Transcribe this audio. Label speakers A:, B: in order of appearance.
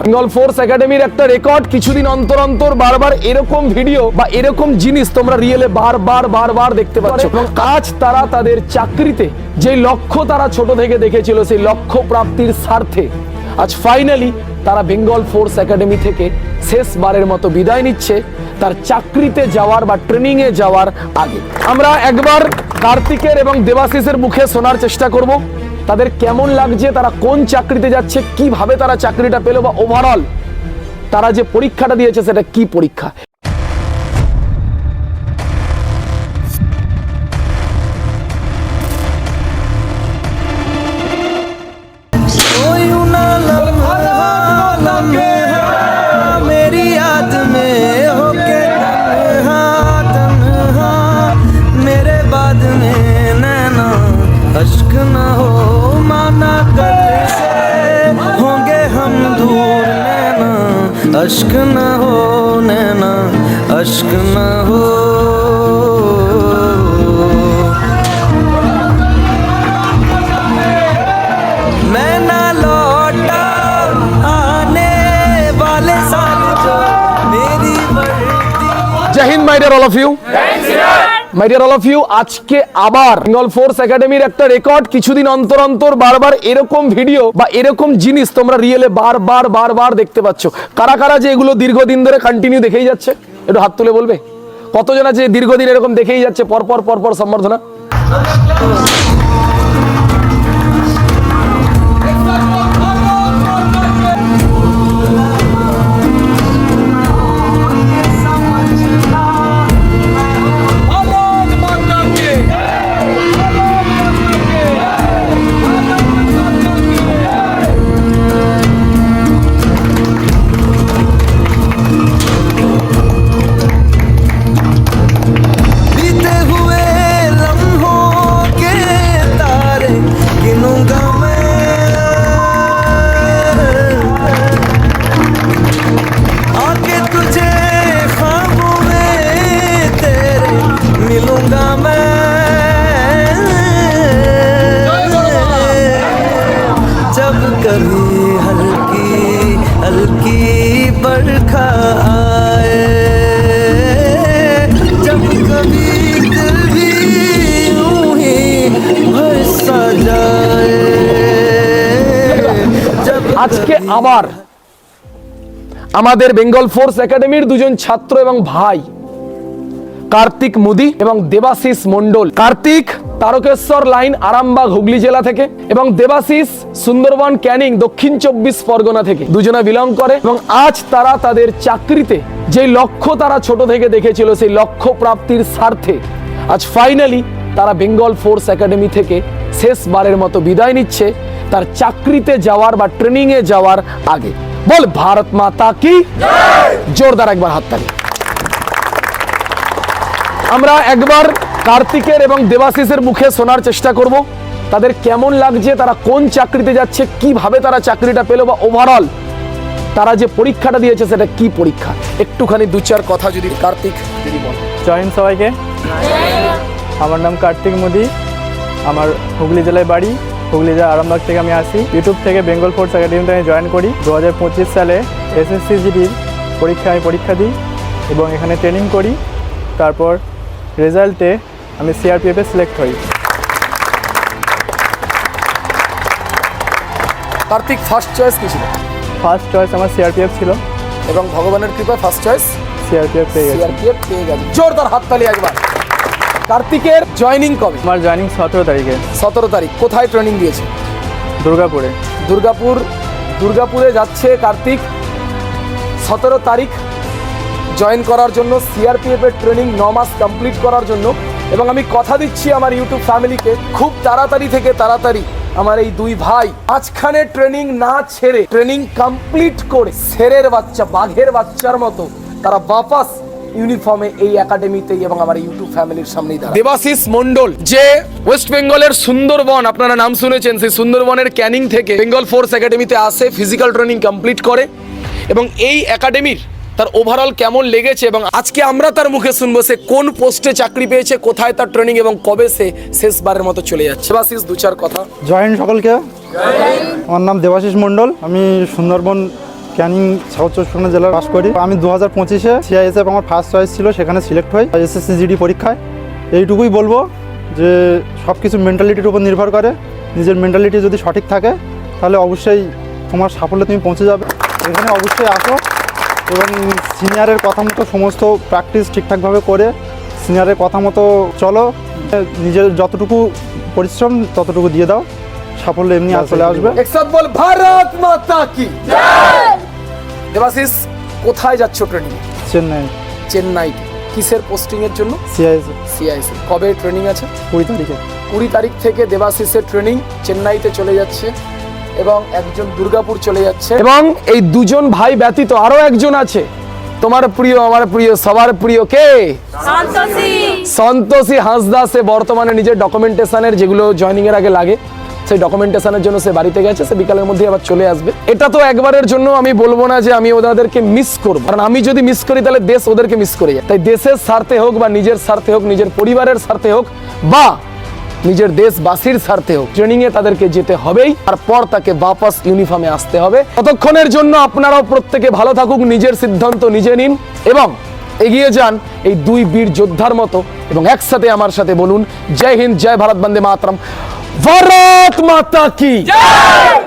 A: Bengal force একাডেমির একটা record, কিছুদিন অন্তর অন্তর বারবার এরকম ভিডিও বা এরকম জিনিস তোমরা রিয়েলে বারবার দেখতে পাচ্ছ। এবং আজ তারা তাদের চাকরিতে যে লক্ষ্য তারা ছোট থেকে দেখেছিল, সেই লক্ষ্য প্রাপ্তির স্বার্থে আজ ফাইনালি তারা বেঙ্গল ফোর্স একাডেমি থেকে শেষবারের মতো বিদায় নিচ্ছে তার চাকরিতে যাওয়ার বা ট্রেনিং এ যাওয়ার আগে। আমরা একবার কার্তিকের এবং দেবাশিসের মুখে শোনার চেষ্টা করব তাদের কেমন লাগছে, তারা কোন চাকরিতে যাচ্ছে, কিভাবে তারা চাকরিটা পেল, বা ওভারঅল তারা যে পরীক্ষাটা দিয়েছে সেটা কি পরীক্ষা।
B: अश्क न हो माना कल से होंगे हम दूर नैना, अश्क न हो नैना, अश्क न हो। मैं ना लौटा आने वाले साल जो मेरी वर्दी।
A: जय हिंद my dear all of you. My dear all of you, আজকে আবার বেঙ্গল ফোর্স একাডেমির একটা রেকর্ড, কিছুদিন অন্তর অন্তর বারবার এরকম ভিডিও বা এরকম জিনিস তোমরা রিয়েলে বারবার দেখতে পাচ্ছ। কারা কারা যে এগুলো দীর্ঘদিন ধরে কন্টিনিউ দেখেই যাচ্ছে, একটু হাত তুলে বলবে কতজন আছে দীর্ঘদিন এরকম দেখেই যাচ্ছে পরপর সম্বর্ধনা।
B: बरखा आए जब कभी दिल भी यूं ही बरसा जाए।
A: আজকে আবার আমাদের বেঙ্গল ফোর্স একাডেমির দুজন ছাত্র এবং ভাই কার্তিক মুদি এবং দেবাশিস মন্ডল। কার্তিক তারকেশ্বর লাইন আরামবাগ হুগলি জেলা থেকে এবং দেবাশিস সুন্দরবন ক্যানিং দক্ষিণ 24 পরগনা থেকে দুজনে বিলং করে। এবং আজ তারা তাদের চাকরিতে যে লক্ষ্য তারা ছোট থেকে দেখেছিল, সেই লক্ষ্য প্রাপ্তির স্বার্থে আজ ফাইনালি তারা বেঙ্গল ফোর্স একাডেমি থেকে শেষবারের মতো বিদায় নিচ্ছে তার চাকরিতে যাওয়ার বা ট্রেনিং এ যাওয়ার আগে। বল ভারত মাতা কি জয়। জোরদার একবার হাততালি। আমরা একবার কার্তিকের এবং দেবাশিসের মুখে শোনার চেষ্টা করব তাদের কেমন লাগছে, তারা কোন চাকরিতে যাচ্ছে, কিভাবে তারা চাকরিটা পেল, বা ওভারঅল তারা যে পরীক্ষাটা দিয়েছে সেটা কি পরীক্ষা। একটুখানি দু চার কথা যদি কার্তিক যদি বল।
C: জয় হিন্দ সবাইকে। আমার নাম কার্তিক মোদি, আমার হুগলি জেলায় বাড়ি, হুগলি জেলা আরামবাগ থেকে আমি আসি। ইউটিউব থেকে বেঙ্গল ফোর্স একাডেমিতে আমি জয়েন করি। 2025 সালে SSCGDর আমি পরীক্ষা দিই এবং এখানে ট্রেনিং করি। তারপর রেজাল্টে আমি CRPF-এ সিলেক্ট হই।
A: কার্তিক ফার্স্ট চয়েস কি ছিল?
C: ফার্স্ট চয়েস আমার CRPF ছিল
A: এবং ভগবানের কৃপায় ফার্স্ট চয়েস
C: CRPF পেয়ে গেছি।
A: জোরদার হাততালি একবার। কার্তিকের জয়েনিং কবে?
C: আমার জয়েনিং 17 তারিখে।
A: 17 তারিখ। কোথায় ট্রেনিং দিয়েছে?
C: দুর্গাপুরে।
A: দুর্গাপুরে যাচ্ছে কার্তিক 17 তারিখ জয়েন করার জন্য, CRPF এর ট্রেনিং 9 মাস কমপ্লিট করার জন্য। এবং আমি কথা দিচ্ছি আমার ইউটিউব ফ্যামিলিকে, খুব তাড়াতাড়ি আমার এই দুই ভাই মাঝখানে ট্রেনিং না ছেড়ে ট্রেনিং কমপ্লিট করে শেরের বাচ্চা, বাঘের বাচ্চার মতো তারা বাপাস ইউনিফর্মে এই একাডেমিতেই এবং আমার ইউটিউব ফ্যামিলির সামনেই দাঁড়ায়। দেবাশিস মন্ডল যে ওয়েস্ট বেঙ্গলের সুন্দরবন, আপনারা নাম শুনেছেন, সেই সুন্দরবনের ক্যানিং থেকে বেঙ্গল ফোর্স একাডেমিতে আসে, ফিজিক্যাল ট্রেনিং কমপ্লিট করে এবং এই একাডেমির তার ওভারঅল কেমন লেগেছে এবং আজকে আমরা তার মুখে শুনবো সে কোন পোস্টে চাকরি পেয়েছে, কোথায় তার ট্রেনিং এবং কবে সে শেষবারের মতো চলে যাচ্ছে। দেবাশিস দু চার কথা।
D: জয়েন সকলকে। আমার নাম দেবাশিস মণ্ডল, আমি সুন্দরবন ক্যানিং সাউথ চব্বিশ পরগনা জেলায় পাস করি। আমি 2025-এ সিআইএসএফ আমার ফার্স্ট চয়েস ছিল, সেখানে সিলেক্ট হই এসএসসি জিডি পরীক্ষায়। এইটুকুই বলবো যে সব কিছু মেন্টালিটির উপর নির্ভর করে। নিজের মেন্টালিটি যদি সঠিক থাকে তাহলে অবশ্যই তোমার সাফল্যে তুমি পৌঁছে যাবে। এখানে অবশ্যই আসো এবং সিনিয়রের কথা মতো সমস্ত প্র্যাকটিস ঠিকঠাকভাবে করে সিনিয়রের কথা মতো চলো। নিজের যতটুকু পরিশ্রম ততটুকু দিয়ে দাও, সাফল্য এমনি চলে আসবে।
A: একসাথ বল ভারত মাতা কি জয়। দেবাশিস, কোথায় যাচ্ছ ট্রেনিং?
D: চেন্নাই
A: চেন্নাই। কিসের পোস্টিং এর জন্য?
D: CISF
A: CIC. কবে ট্রেনিং আছে?
D: 20 তারিখে।
A: 20 তারিখ থেকে দেবাশিসের ট্রেনিং চেন্নাইতে চলে যাচ্ছে এবং একজন দুর্গাপুর চলে যাচ্ছে। এবং এই দুজন ভাই ব্যতীত আরো একজন আছে, তোমার প্রিয়, আমার প্রিয়, সবার প্রিয়। কে? সন্তোষী হাঁসদা। সে বর্তমানে নিজের ডকুমেন্টেশনের যেগুলো জয়েনিং এর আগে লাগে সেই ডকুমেন্টেশনের জন্য সে বাড়িতে গেছে। সে বিকালের মধ্যে আবার চলে আসবে। এটা তো একবারের জন্য আমি বলবো না যে আমি ওদেরকে মিস করব, কারণ আমি যদি মিস করি তাহলে দেশ ওদেরকে মিস করে যায়। তাই দেশের স্বার্থে হোক বা নিজের স্বার্থে হোক, নিজের পরিবারের স্বার্থে হোক বা নিজের দেশবাসীর স্বার্থে হোক, ট্রেনিং এ তাদেরকে যেতে হবেই। তারপর তাকে বাপাস ইউনিফর্মে আসতে হবে। ততক্ষণের জন্য আপনারাও প্রত্যেকে ভালো থাকুক, নিজের সিদ্ধান্ত নিজে নিন এবং এগিয়ে যান এই দুই বীর যোদ্ধার মতো। এবং একসাথে আমার সাথে বলুন, জয় হিন্দ, জয় ভারত, বন্দে মাতরম, ভারত মাতা কি জয়।